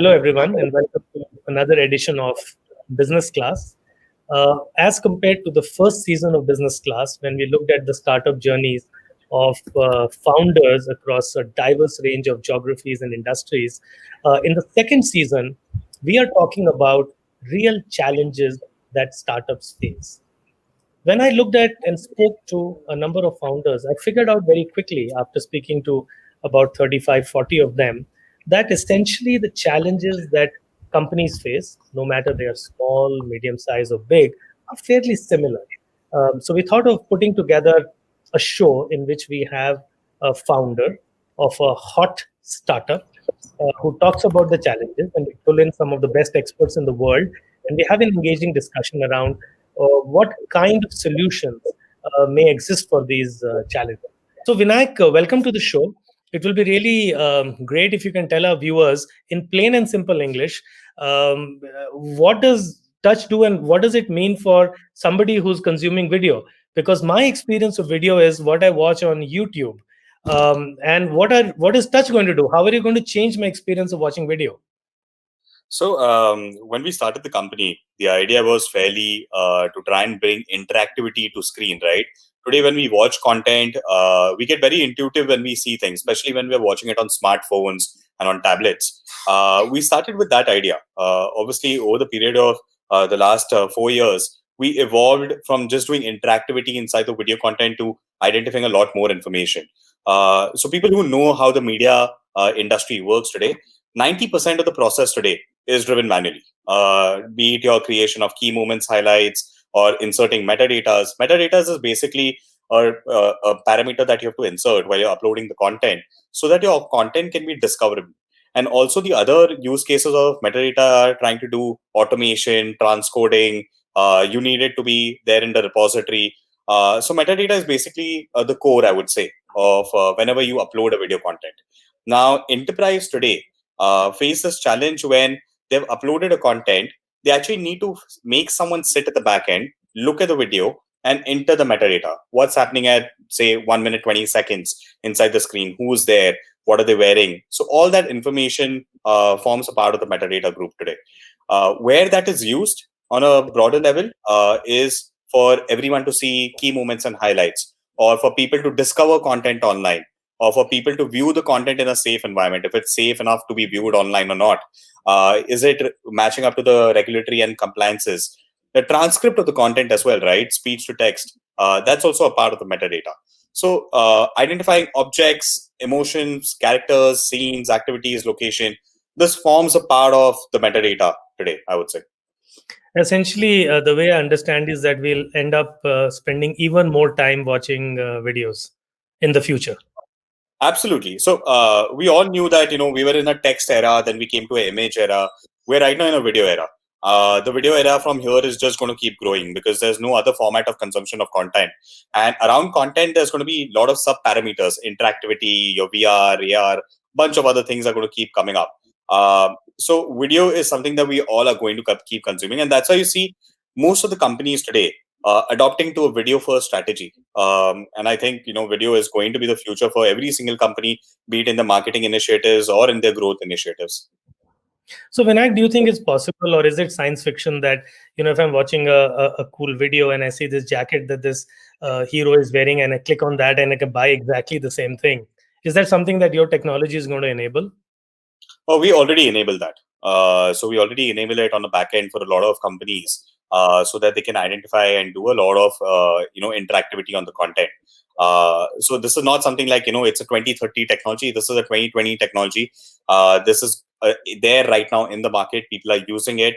Hello, everyone, and welcome to another edition of Business Class. As compared to the first season of Business Class, when we looked at the startup journeys of founders across a diverse range of geographies and industries, in the second season, we are talking about real challenges that startups face. When I looked at and spoke to a number of founders, I figured out very quickly after speaking to about 35, 40 of them that essentially the challenges that companies face, no matter they are small, medium size, or big, are fairly similar. So we thought of putting together a show in which we have a founder of a hot startup who talks about the challenges, and we pull in some of the best experts in the world, and we have an engaging discussion around what kind of solutions may exist for these challenges. So, Vinayak, welcome to the show. It will be really great if you can tell our viewers in plain and simple English what does touch do and what does it mean for somebody who's consuming video? Because my experience of video is what I watch on YouTube. And what is touch going to do? How are you going to change my experience of watching video? So when we started the company, the idea was fairly to try and bring interactivity to screen, right? Today, when we watch content, we get very intuitive when we see things, especially when we're watching it on smartphones and on tablets. We started with that idea. Obviously, over the period of the last 4 years, we evolved from just doing interactivity inside the video content to identifying a lot more information. So people who know how the media industry works today, 90% of the process today is driven manually, be it your creation of key moments highlights or inserting metadata. Metadata is basically a parameter that you have to insert while you're uploading the content so that your content can be discoverable. And also the other use cases of metadata are trying to do automation, transcoding. You need it to be there in the repository. So metadata is basically the core, I would say, of whenever you upload a video content. Now, enterprise today face this challenge when they've uploaded a content. They actually need to make someone sit at the back end, look at the video, and enter the metadata. What's happening at, say, 1 minute, 20 seconds inside the screen? Who's there? What are they wearing? So all that information forms a part of the metadata group today. Where that is used on a broader level is for everyone to see key moments and highlights, or for people to discover content online, or for people to view the content in a safe environment, if it's safe enough to be viewed online or not. Is it matching up to the regulatory and compliances? The transcript of the content as well, right? Speech to text. That's also a part of the metadata. So identifying objects, emotions, characters, scenes, activities, location, this forms a part of the metadata today, I would say. Essentially, the way I understand is that we'll end up spending even more time watching videos in the future. Absolutely. So we all knew that, we were in a text era, then we came to an image era. We're right now in a video era. The video era from here is just going to keep growing because there's no other format of consumption of content. And around content, there's going to be a lot of sub parameters, interactivity, your VR, AR, bunch of other things are going to keep coming up. So video is something that we all are going to keep consuming. And that's why you see most of the companies today adopting to a video first strategy. And I think, video is going to be the future for every single company, be it in the marketing initiatives or in their growth initiatives. So, Vinayak, do you think it's possible, or is it science fiction that, if I'm watching a cool video and I see this jacket that this hero is wearing and I click on that and I can buy exactly the same thing? Is that something that your technology is going to enable? Oh, we already enable that. So we already enable it on the back end for a lot of companies so that they can identify and do a lot of, interactivity on the content. So this is not something like, it's a 2030 technology. This is a 2020 technology. This is there right now in the market. People are using it.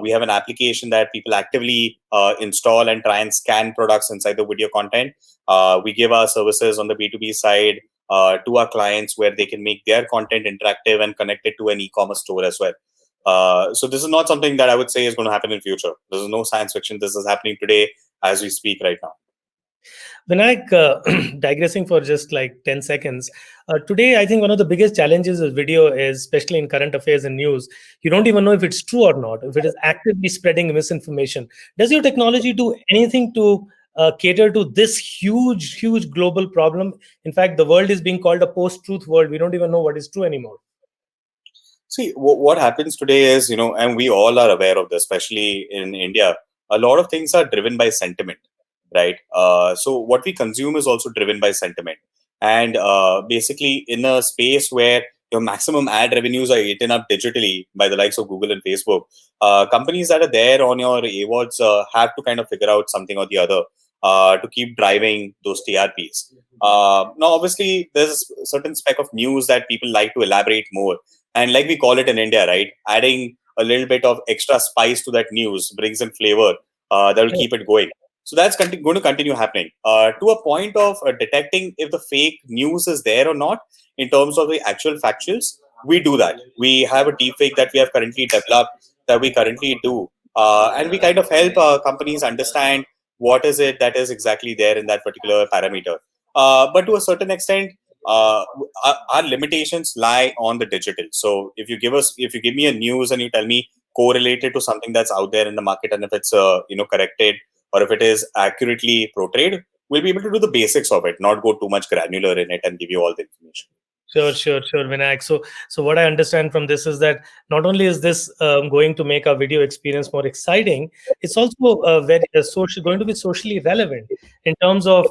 We have an application that people actively install and try and scan products inside the video content. We give our services on the B2B side to our clients where they can make their content interactive and connect it to an e-commerce store as well. So this is not something that I would say is going to happen in future. This is no science fiction. This is happening today as we speak right now. Vinayak, digressing for just like 10 seconds, today I think one of the biggest challenges of video is, especially in current affairs and news, you don't even know if it's true or not, if it is actively spreading misinformation. Does your technology do anything to cater to this huge global problem? In fact, the world is being called a post-truth world. We don't even know what is true anymore. See, what happens today is, and we all are aware of this, especially in India, a lot of things are driven by sentiment, right? So what we consume is also driven by sentiment. And basically, in a space where your maximum ad revenues are eaten up digitally by the likes of Google and Facebook, companies that are there on your awards have to kind of figure out something or the other to keep driving those TRPs. Now, obviously, there's a certain speck of news that people like to elaborate more, and like we call it in India, right? Adding a little bit of extra spice to that news brings in flavor that will Sure, keep it going. So that's going to continue happening to a point of detecting if the fake news is there or not in terms of the actual factuals. We do that. We have a deep fake that we have currently developed, that we currently do. And we kind of help companies understand what is it that is exactly there in that particular parameter. But to a certain extent, our limitations lie on the digital. So if you give me a news and you tell me correlated to something that's out there in the market, and if it's corrected or if it is accurately portrayed, we'll be able to do the basics of it, not go too much granular in it and give you all the information. sure, Vinayak. So what I understand from this is that not only is this going to make our video experience more exciting, it's also very going to be socially relevant in terms of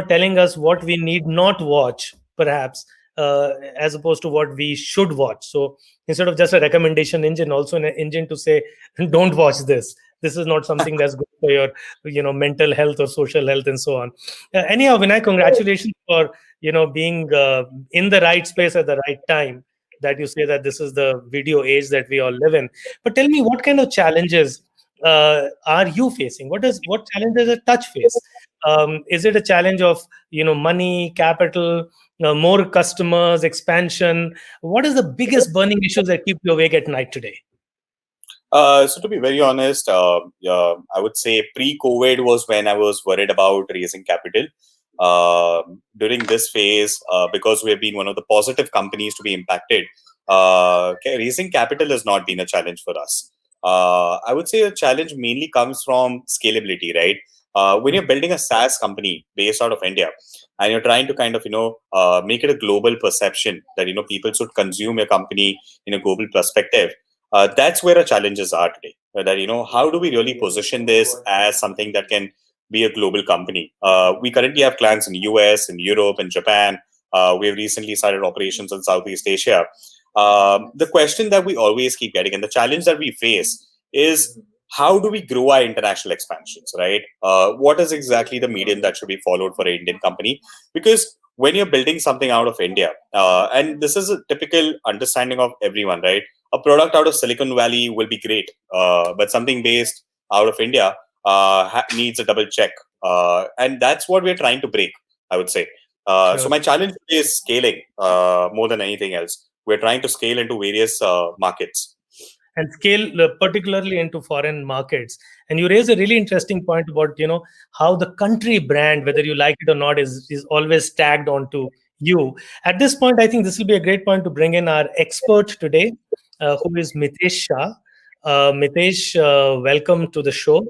telling us what we need not watch, perhaps, as opposed to what we should watch. So instead of just a recommendation engine, also an engine to say, don't watch this. This is not something that's good for your mental health or social health and so on. Anyhow, Vinayak, congratulations for being in the right space at the right time, that you say that this is the video age that we all live in. But tell me, what kind of challenges are you facing? What challenges does a touch face? Is it a challenge of money, capital, more customers, expansion? What is the biggest burning issues that keep you awake at night today? So to be very honest, I would say pre-COVID was when I was worried about raising capital. During this phase, because we have been one of the positive companies to be impacted, raising capital has not been a challenge for us. I would say a challenge mainly comes from scalability, right? When you're building a SaaS company based out of India, and you're trying to kind of make it a global perception that people should consume your company in a global perspective, that's where our challenges are today. That how do we really position this as something that can be a global company? We currently have clients in US, in Europe, in Japan. We've recently started operations in Southeast Asia. The question that we always keep getting, and the challenge that we face, is how do we grow our international expansions, right? What is exactly the medium that should be followed for an Indian company? Because when you're building something out of India, and this is a typical understanding of everyone, right? A product out of Silicon Valley will be great, but something based out of India needs a double check, and that's what we're trying to break, I would say. So Sure. my challenge is scaling more than anything else. We're trying to scale into various markets. And scale particularly into foreign markets. And you raise a really interesting point about how the country brand, whether you like it or not, is always tagged onto you. At this point, I think this will be a great point to bring in our expert today, who is Mitesh Shah. Mitesh, welcome to the show.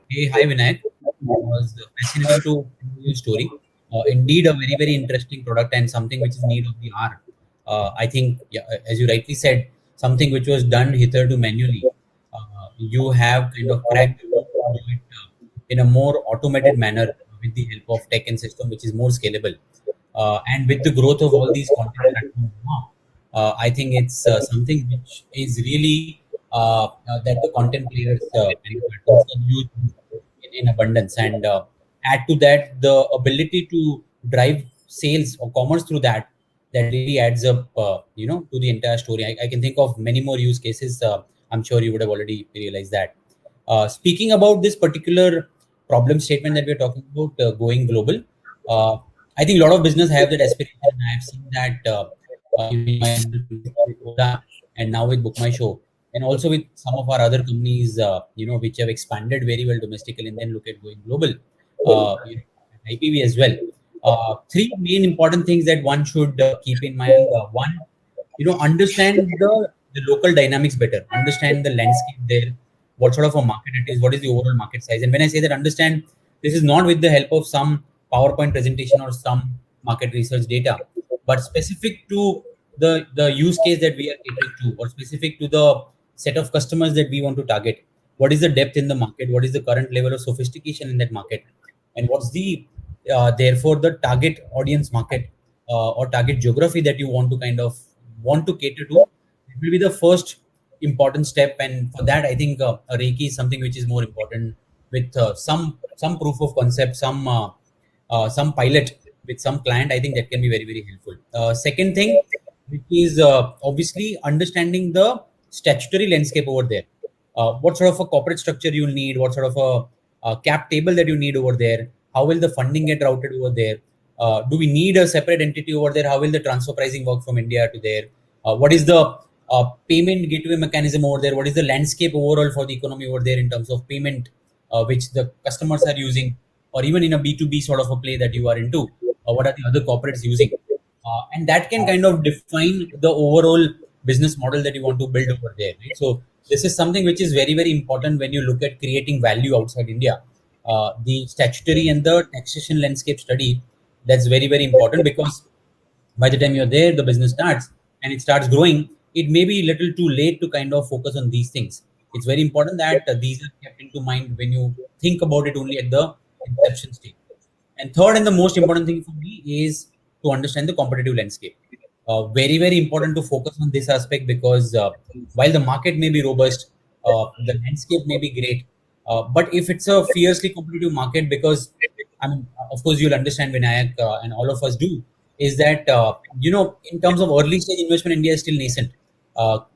Hey, hi Vinayak. It was fascinating to hear your story. Indeed, a very, very interesting product and something which is need of the hour. I think, yeah, as you rightly said, something which was done hitherto manually. You have kind of cracked the code to do it in a more automated manner with the help of tech and system, which is more scalable. And with the growth of all these content platforms now, I think it's something which is really that the content players and the platforms can use in abundance, and add to that the ability to drive sales or commerce through that really adds up to the entire story. I can think of many more use cases. I'm sure you would have already realized that. Speaking about this particular problem statement that we're talking about, going global, uh, I think a lot of business have that aspiration. I have seen that in my with Ola, and now with Book My Show, and also with some of our other companies, which have expanded very well domestically and then look at going global. IPV as well. Three main important things that one should keep in mind. One, understand the local dynamics better, understand the landscape there, what sort of a market it is, what is the overall market size. And when I say that, understand, this is not with the help of some PowerPoint presentation or some market research data, but specific to the use case that we are catering to, or specific to the set of customers that we want to target. What is the depth in the market? What is the current level of sophistication in that market? And what's the therefore the target audience market, or target geography that you want to kind of want to cater to? It will be the first important step. And for that, I think a Reiki is something which is more important, with some proof of concept, some pilot with some client. I think that can be very, very helpful. Second thing, which is obviously understanding the statutory landscape over there. What sort of a corporate structure you need? What sort of a cap table that you need over there? How will the funding get routed over there? Do we need a separate entity over there? How will the transfer pricing work from India to there? What is the payment gateway mechanism over there? What is the landscape overall for the economy over there in terms of payment, which the customers are using, or even in a B2B sort of a play that you are into? What are the other corporates using? And that can kind of define the overall business model that you want to build over there. Right? So this is something which is very, very important when you look at creating value outside India. The statutory and the taxation landscape study, that's very, very important, because by the time you're there, the business starts and it starts growing. It may be a little too late to kind of focus on these things. It's very important that these are kept into mind when you think about it only at the inception stage. And third, and the most important thing for me, is to understand the competitive landscape. Very, very important to focus on this aspect, because while the market may be robust, the landscape may be great, but if it's a fiercely competitive market, because I mean, of course, you'll understand, Vinayak, and all of us do, is that in terms of early stage investment, India is still nascent.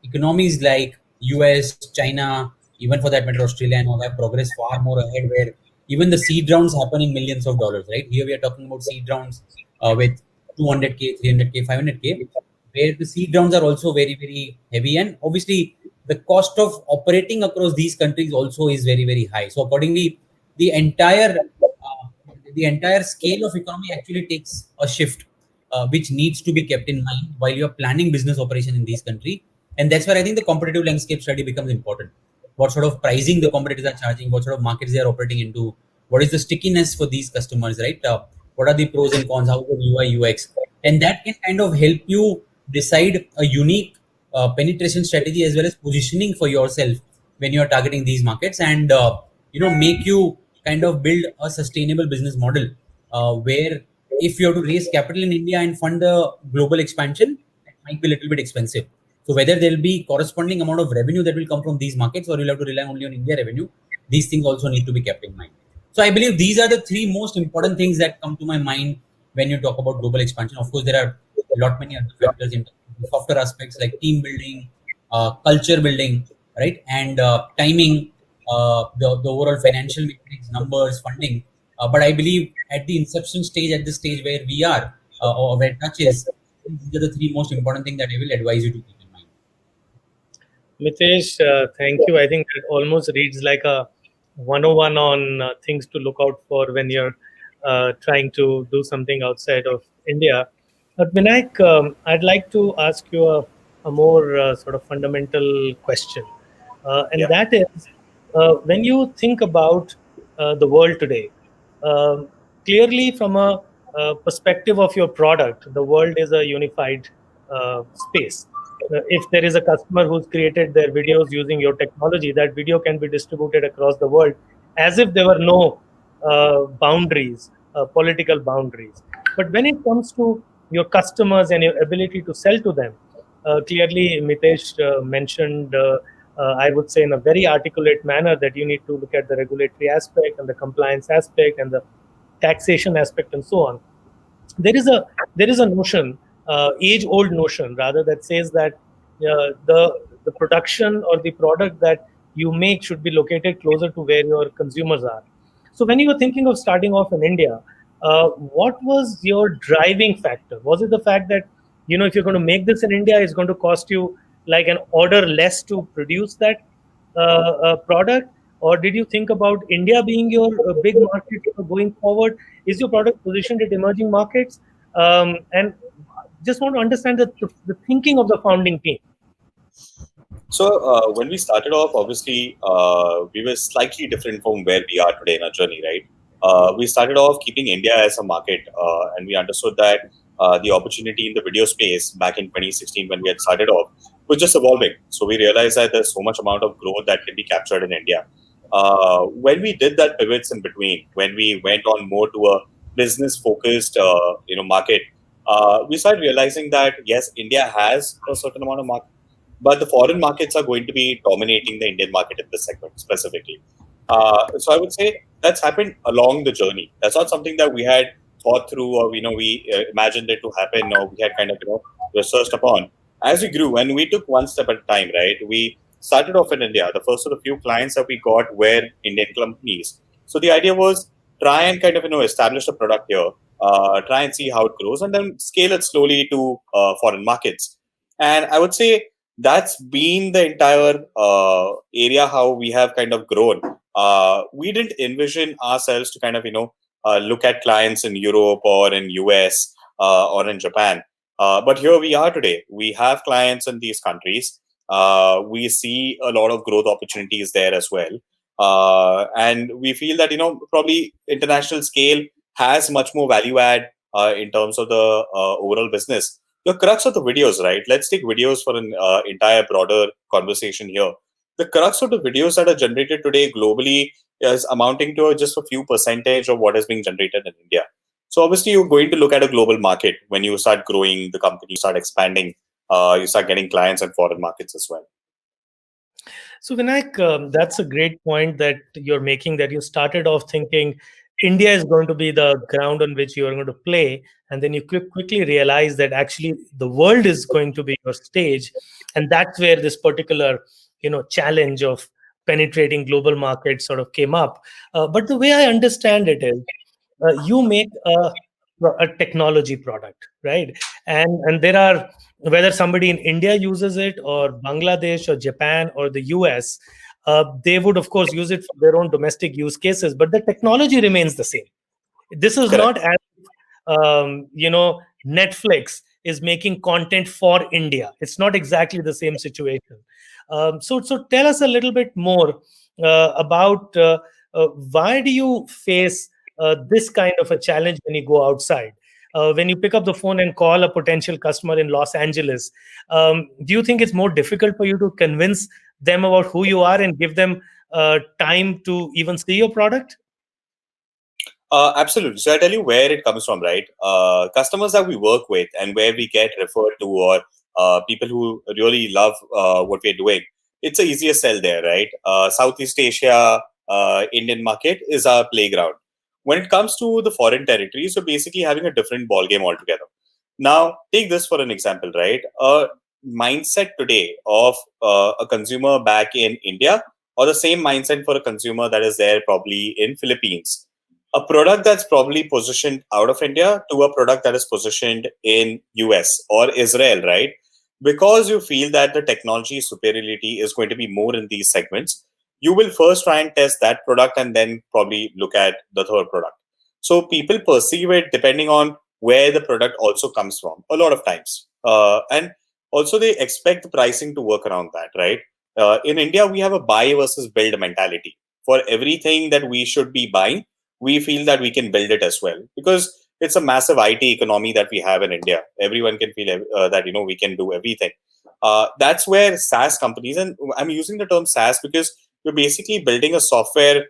Economies like US, China, even for that matter, Australia, and all have progressed far more ahead, where even the seed rounds happen in millions of dollars, right? Here we are talking about seed rounds with 200K, 300K, 500K, where the seed rounds are also very, very heavy. And obviously, the cost of operating across these countries also is very, very high. So accordingly, the entire the entire scale of economy actually takes a shift, which needs to be kept in mind while you're planning business operation in these countries. And that's where I think the competitive landscape study becomes important. What sort of pricing the competitors are charging, what sort of markets they are operating into, what is the stickiness for these customers, right? What are the pros and cons, how is the UI, UX? And that can kind of help you decide a unique penetration strategy, as well as positioning for yourself when you're targeting these markets, and make you kind of build a sustainable business model, where if you have to raise capital in India and fund the global expansion, it might be a little bit expensive. So whether there will be corresponding amount of revenue that will come from these markets, or you'll have to rely only on India revenue, these things also need to be kept in mind. So I believe these are the three most important things that come to my mind when you talk about global expansion. Of course, there are a lot many other factors in the softer aspects, like team building, culture building, right, and timing, the overall financial metrics, numbers, funding. But I believe at the inception stage, at the stage where we are, or where touch is, these are the three most important things that I will advise you to keep in mind. Mitesh, thank you. I think it almost reads like a 101 on things to look out for when you're trying to do something outside of India. But Vinayak, I'd like to ask you a more sort of fundamental question. And Yeah. that is, when you think about the world today, um clearly from a perspective of your product, the world is a unified space. If there is a customer who's created their videos using your technology, that video can be distributed across the world as if there were no boundaries, political boundaries. But when it comes to your customers and your ability to sell to them, clearly Mitesh mentioned, I would say in a very articulate manner, that you need to look at the regulatory aspect and the compliance aspect and the taxation aspect and so on. There is a notion, age old notion rather, that says that the production or the product that you make should be located closer to where your consumers are. So when you were thinking of starting off in India, what was your driving factor? Was it the fact that, if you're going to make this in India, it's going to cost you like an order less to produce that product? Or did you think about India being your big market going forward? Is your product positioned at emerging markets? And just want to understand the thinking of the founding team. So when we started off, obviously we were slightly different from where we are today in our journey, right? We started off keeping India as a market, and we understood that the opportunity in the video space back in 2016 when we had started off was just evolving. So we realized that there's so much amount of growth that can be captured in India. When we did that pivots in between, when we went on more to a business focused market, we started realizing that yes, India has a certain amount of market, but the foreign markets are going to be dominating the Indian market in this segment specifically. So I would say that's happened along the journey. That's not something that we had thought through, or we imagined it to happen, or we had kind of researched upon. As we grew, and we took one step at a time, right? We started off in India. The first of the few clients that we got were Indian companies. So the idea was try and kind of establish a product here, try and see how it grows, and then scale it slowly to foreign markets. And I would say that's been the entire area how we have kind of grown. We didn't envision ourselves to kind of look at clients in Europe or in US or in Japan. But here we are today. We have clients in these countries. We see a lot of growth opportunities there as well. And we feel that probably international scale has much more value add in terms of the overall business. The crux of the videos, right? Let's take videos for an entire broader conversation here. The crux of the videos that are generated today globally is amounting to just a few percentage of what is being generated in India. So obviously, you're going to look at a global market when you start growing the company, you start expanding, you start getting clients in foreign markets as well. So Vinayak, that's a great point that you're making, that you started off thinking India is going to be the ground on which you are going to play. And then you quickly realize that actually the world is going to be your stage. And that's where this particular, challenge of penetrating global markets sort of came up. But the way I understand it is, you make a technology product, right? And there are, whether somebody in India uses it or Bangladesh or Japan or the US, they would of course use it for their own domestic use cases, but the technology remains the same. This is Correct. not as Netflix is making content for India. It's not exactly the same situation. So tell us a little bit more about why do you face this kind of a challenge when you go outside? When you pick up the phone and call a potential customer in Los Angeles, do you think it's more difficult for you to convince them about who you are and give them time to even see your product? Absolutely. So I tell you where it comes from, right? Customers that we work with and where we get referred to, or people who really love what we're doing, it's an easier sell there, right? Southeast Asia, Indian market is our playground. When it comes to the foreign territories, you're basically having a different ball game altogether. Now, take this for an example, right? A mindset today of a consumer back in India, or the same mindset for a consumer that is there probably in Philippines. A product that's probably positioned out of India to a product that is positioned in US or Israel, right? Because you feel that the technology superiority is going to be more in these segments, you will first try and test that product and then probably look at the third product. So people perceive it depending on where the product also comes from a lot of times. And also they expect the pricing to work around that, right? In India, we have a buy versus build mentality. For everything that we should be buying, we feel that we can build it as well, because it's a massive IT economy that we have in India. Everyone can feel that we can do everything. That's where SaaS companies, and I'm using the term SaaS because you're basically building a software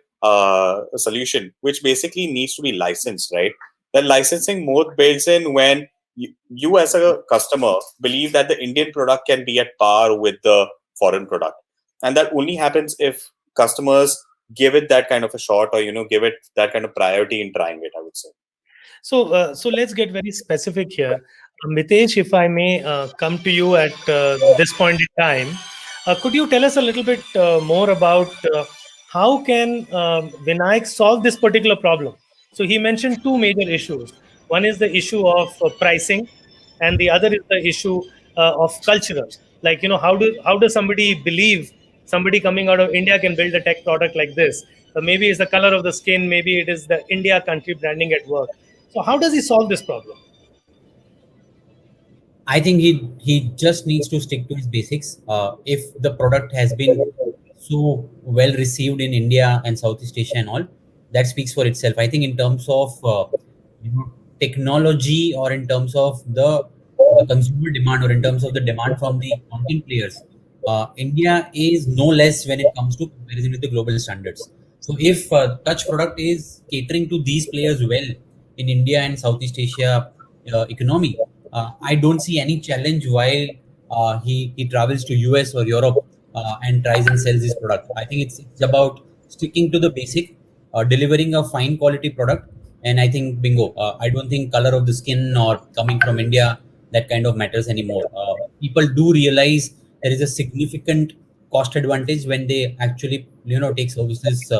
solution which basically needs to be licensed, right? The licensing mode builds in when you as a customer believe that the Indian product can be at par with the foreign product, and that only happens if customers give it that kind of a shot, or give it that kind of priority in trying it, I would say. So let's get very specific here. Mitesh, if I may come to you at this point in time, could you tell us a little bit more about how can Vinayak solve this particular problem? So he mentioned two major issues. One is the issue of pricing, and the other is the issue of cultural. Like, how does somebody believe somebody coming out of India can build a tech product like this? Maybe it's the color of the skin, maybe it is the India country branding at work. So how does he solve this problem? I think he just needs to stick to his basics. If the product has been so well received in India and Southeast Asia and all, that speaks for itself. I think in terms of technology or in terms of the consumer demand or in terms of the demand from the content players, India is no less when it comes to comparison with the global standards. So if Touch product is catering to these players well in India and Southeast Asia economy, I don't see any challenge while he travels to US or Europe and tries and sells his product. I think it's about sticking to the basic, delivering a fine quality product. And I think bingo. I don't think color of the skin or coming from India, that kind of matters anymore. People do realize there is a significant cost advantage when they actually take services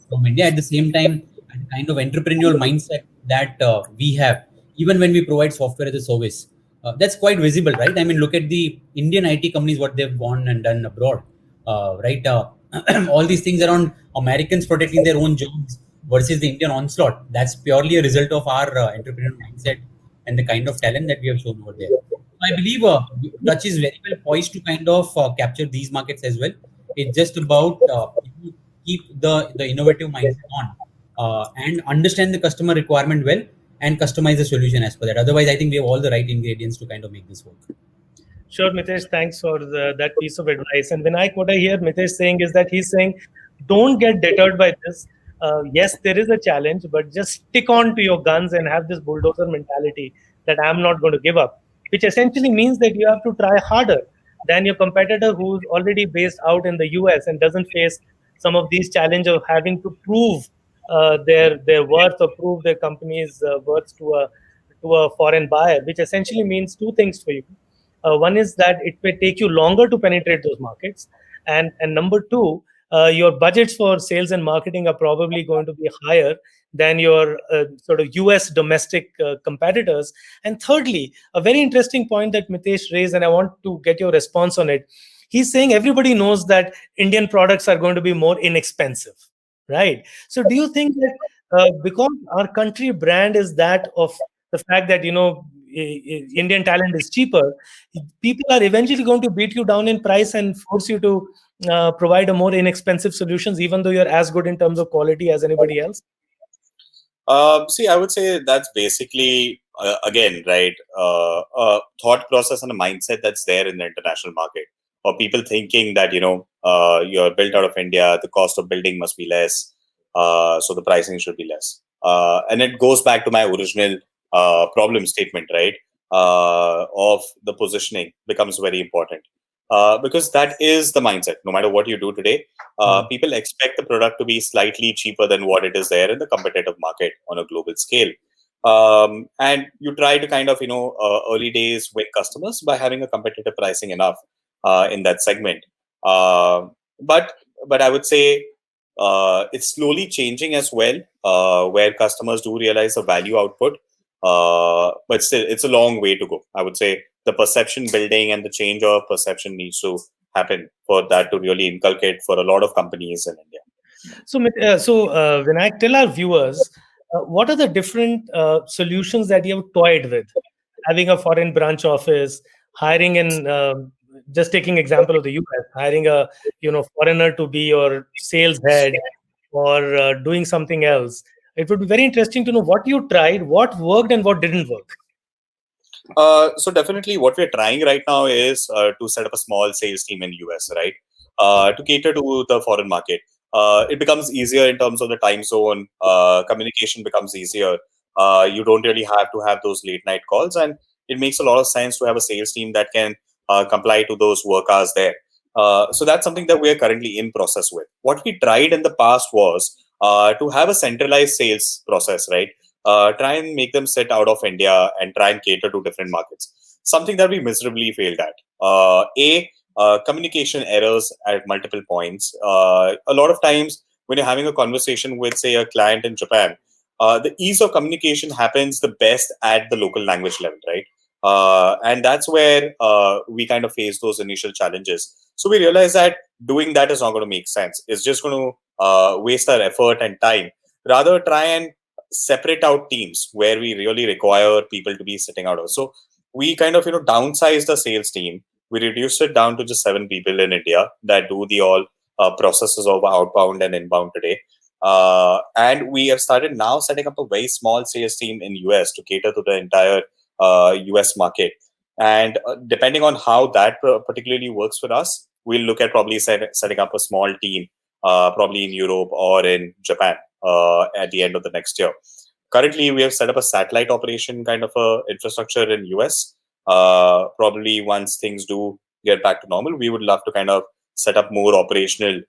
from India. At the same time, the kind of entrepreneurial mindset that we have, even when we provide software as a service, that's quite visible, right? I mean, look at the Indian IT companies, what they've gone and done abroad, right? All these things around Americans protecting their own jobs versus the Indian onslaught. That's purely a result of our entrepreneurial mindset and the kind of talent that we have shown over there. So I believe Touch is very well poised to kind of capture these markets as well. It's just about you keep the innovative mindset on and understand the customer requirement well and customize the solution as per that. Otherwise, I think we have all the right ingredients to kind of make this work. Sure, Mitesh, thanks for that piece of advice. And Vinayak, what I hear Mitesh saying is that he's saying, don't get deterred by this. Yes, there is a challenge, but just stick on to your guns and have this bulldozer mentality that I'm not going to give up, which essentially means that you have to try harder than your competitor who's already based out in the US and doesn't face some of these challenges of having to prove their worth or prove their company's worth to a foreign buyer, which essentially means two things for you. One is that it may take you longer to penetrate those markets, and number two, your budgets for sales and marketing are probably going to be higher than your sort of US domestic competitors. And thirdly, a very interesting point that Mitesh raised, and I want to get your response on it. He's saying everybody knows that Indian products are going to be more inexpensive, right? So do you think that because our country brand is that of the fact that Indian talent is cheaper, people are eventually going to beat you down in price and force you to provide a more inexpensive solutions, even though you're as good in terms of quality as anybody else? See, I would say that's basically, again, right, a thought process and a mindset that's there in the international market. Or people thinking that, you're built out of India, the cost of building must be less, so the pricing should be less. And it goes back to my original problem statement, right, of the positioning becomes very important. Because that is the mindset. No matter what you do today, people expect the product to be slightly cheaper than what it is there in the competitive market on a global scale. And you try to kind of, early days win customers by having a competitive pricing enough in that segment. But I would say it's slowly changing as well, where customers do realize the value output. But still, it's a long way to go. I would say the perception building and the change of perception needs to happen for that to really inculcate for a lot of companies in India. So when I tell our viewers, what are the different solutions that you have toyed with? Having a foreign branch office, hiring in, just taking example of the US, hiring a foreigner to be your sales head, or doing something else. It would be very interesting to know what you tried, what worked, and what didn't work. So definitely what we're trying right now is to set up a small sales team in US, right? To cater to the foreign market. It becomes easier in terms of the time zone. Communication becomes easier. You don't really have to have those late night calls, and it makes a lot of sense to have a sales team that can comply to those work hours there. So that's something that we are currently in process with. What we tried in the past was to have a centralized sales process, right? Try and make them sit out of India and try and cater to different markets. Something that we miserably failed at. Communication errors at multiple points. A lot of times when you're having a conversation with, say, a client in Japan, the ease of communication happens the best at the local language level, right? And that's where we kind of face those initial challenges. So we realize that doing that is not going to make sense. It's just going to waste our effort and time. Rather, try and separate out teams where we really require people to be sitting out of. So we kind of downsized the sales team. We reduced it down to just 7 people in India that do the all processes of outbound and inbound today. And we have started now setting up a very small sales team in US to cater to the entire US market. And depending on how that particularly works for us, we'll look at probably setting up a small team, probably in Europe or in Japan at the end of the next year. Currently, we have set up a satellite operation kind of a infrastructure in US. Probably once things do get back to normal, we would love to kind of set up more operational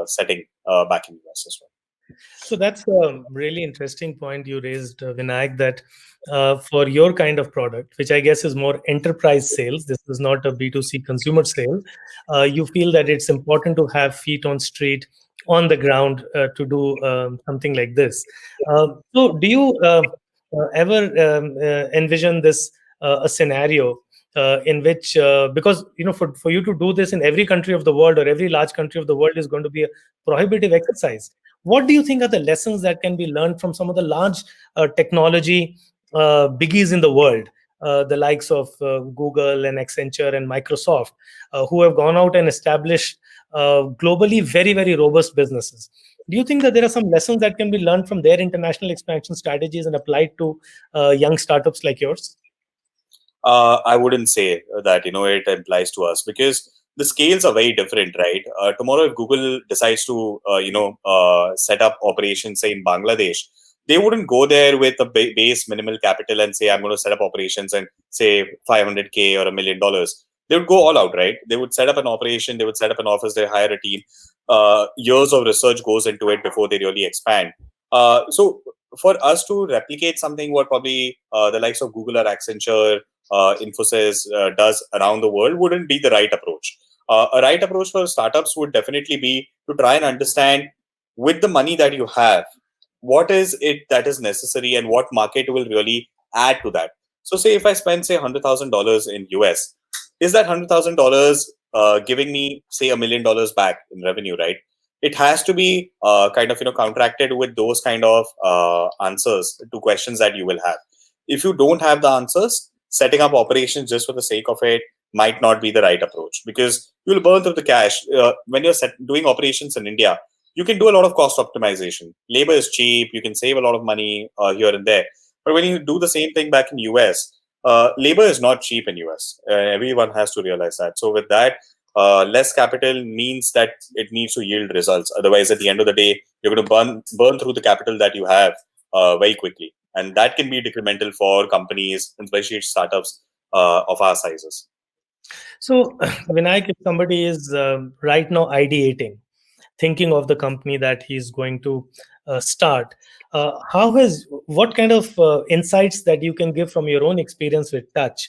setting back in US as well. So that's a really interesting point you raised, Vinayak, that for your kind of product, which I guess is more enterprise sales, this is not a B2C consumer sale, you feel that it's important to have feet on street, on the ground to do something like this. So do you ever envision this a scenario in which, because for you to do this in every country of the world or every large country of the world is going to be a prohibitive exercise. What do you think are the lessons that can be learned from some of the large technology biggies in the world, the likes of Google and Accenture and Microsoft, who have gone out and established globally very, very robust businesses? Do you think that there are some lessons that can be learned from their international expansion strategies and applied to young startups like yours? I wouldn't say that it applies to us, because the scales are very different, right? Tomorrow, if Google decides to set up operations, say in Bangladesh, they wouldn't go there with a base minimal capital and say I'm going to set up operations and say 500K or $1 million. They would go all out, right? They would set up an operation, they would set up an office, they hire a team. Years of research goes into it before they really expand. So for us to replicate something what probably the likes of Google or Accenture, Infosys does around the world wouldn't be the right approach. A right approach for startups would definitely be to try and understand, with the money that you have, what is it that is necessary and what market will really add to that. So say if I spend say $100,000 in US, is that $100,000 giving me say $1 million back in revenue, right? It has to be kind of counteracted with those kind of answers to questions that you will have. If you don't have the answers, setting up operations just for the sake of it might not be the right approach, because you'll burn through the cash. When you're doing operations in India, you can do a lot of cost optimization. Labor is cheap. You can save a lot of money here and there. But when you do the same thing back in US, labor is not cheap in US. Everyone has to realize that. So with that, less capital means that it needs to yield results. Otherwise, at the end of the day, you're going to burn through the capital that you have very quickly. And that can be detrimental for companies, especially startups of our sizes. So, Vinayak, if somebody is right now ideating, thinking of the company that he's going to start, what kind of insights that you can give from your own experience with Touch?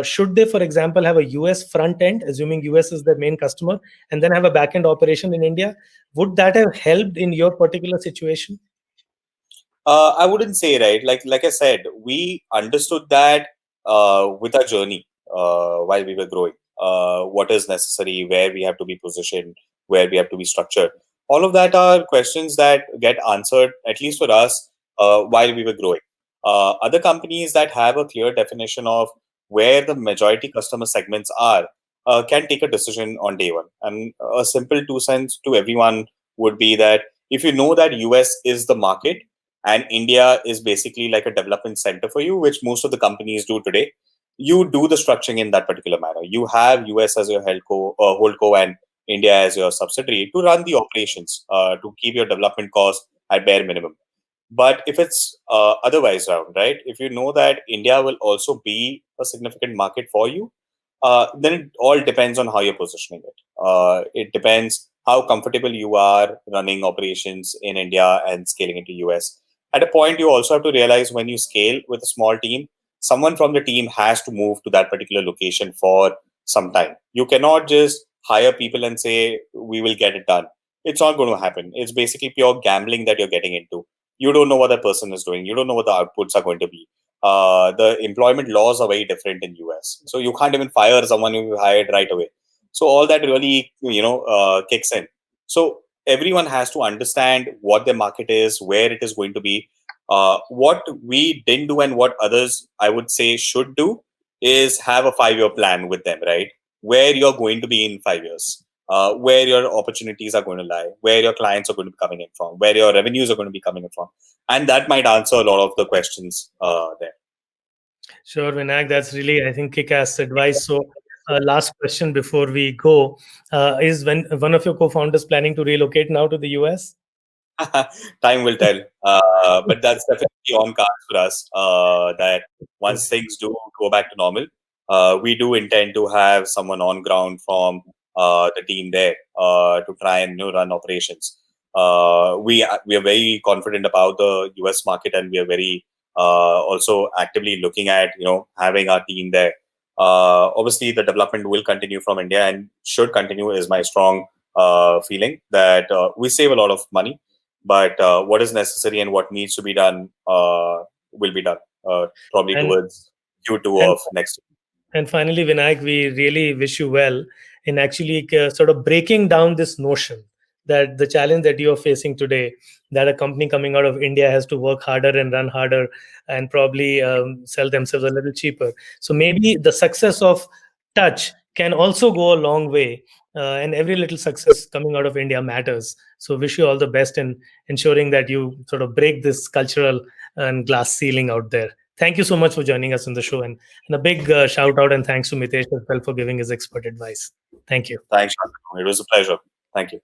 Should they, for example, have a US front end, assuming US is their main customer, and then have a back end operation in India? Would that have helped in your particular situation? I wouldn't say, right. Like I said, we understood that with our journey while we were growing. What is necessary, where we have to be positioned, where we have to be structured. All of that are questions that get answered, at least for us, while we were growing. Other companies that have a clear definition of where the majority customer segments are can take a decision on day one. And a simple 2 cents to everyone would be that if you know that US is the market, and India is basically like a development center for you, which most of the companies do today, you do the structuring in that particular manner. You have US as your holdco and India as your subsidiary to run the operations, to keep your development costs at bare minimum. But if it's otherwise around, right? If you know that India will also be a significant market for you, then it all depends on how you're positioning it. It depends how comfortable you are running operations in India and scaling into US. At a point, you also have to realize when you scale with a small team, someone from the team has to move to that particular location for some time. You cannot just hire people and say, we will get it done. It's not going to happen. It's basically pure gambling that you're getting into. You don't know what that person is doing. You don't know what the outputs are going to be. The employment laws are very different in US. So you can't even fire someone you hired right away. So all that really, kicks in. So everyone has to understand what their market is, where it is going to be. What we didn't do and what others, I would say, should do is have a 5-year plan with them, right? Where you're going to be in 5 years. where your opportunities are going to lie, where your clients are going to be coming in from, where your revenues are going to be coming in from, and that might answer a lot of the questions there. Sure, Vinayak, that's really, I think, kick-ass advice. So, last question before we go is: when one of your co-founders planning to relocate now to the US? Time will tell, but that's definitely on cards for us. That once things do go back to normal, we do intend to have someone on ground from the team there to try and run operations. We are very confident about the US market, and we are very also actively looking at having our team there. Obviously, the development will continue from India and should continue. Is my strong feeling that we save a lot of money, but what is necessary and what needs to be done will be done probably And towards Q2 and of next And finally, Vinayak, we really wish you well in actually sort of breaking down this notion that the challenge that you are facing today, that a company coming out of India has to work harder and run harder and probably sell themselves a little cheaper. So maybe the success of touch can also go a long way. And every little success coming out of India matters. So wish you all the best in ensuring that you sort of break this cultural and glass ceiling out there. Thank you so much for joining us on the show, and a big shout out and thanks to Mitesh as well for giving his expert advice. Thank you. Thanks, Shantanu. It was a pleasure. Thank you.